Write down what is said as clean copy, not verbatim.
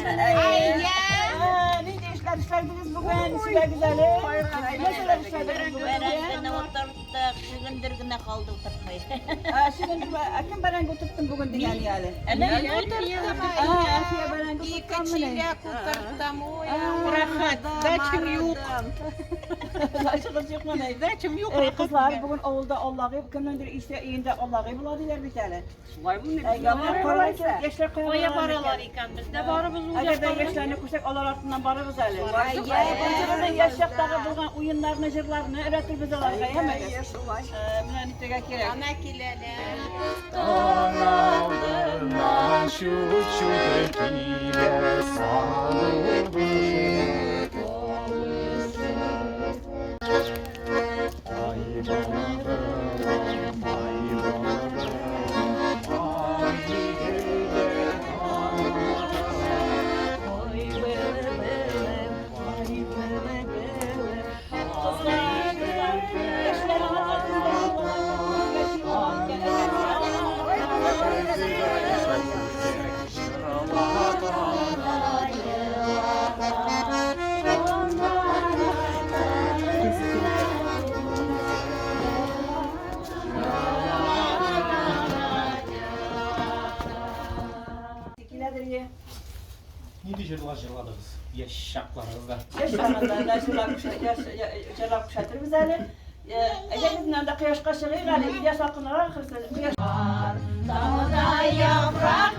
Ne işler işlerdiniz bugün? Sizler güzeli. Nasıl işlerdiniz bugün? Berengi'ne oturduk, şirindirgine kaldı oturtmayı. Şimdi kim berengi oturttun bugün diyen yani? Ne Afiye berengi oturttan mı ne? Rahat, daçım yok. Saçınız yok mu ne? Daçım yok. Kızlar bugün oğulda Allah'ı, kimdendir işte iyinde Allah'ı buladılar bir tane. Vay bu ne? Yağmur kolaysa, yaşlar Oya koyarlar. paralar iken biz de barımız Eğer de yaşlarını kuşak Allah arasından barırız hele. Bunların yaşakları bulgan oyunlarını, jırlarını öğretir bize var. Yemeyiz. Münanitega gerek. Kanaldından şu tekiyle sarılıp Ay balarım, ay balarım, ay gele Ne diyeceğiz acıladınız? Yaşaklarınızda. Yaşlarından jırlar kuşatır bize hele. Ecelinden de kıyaş kaşığı yani İlyas Akınlar kıyaş. Dağda yaprak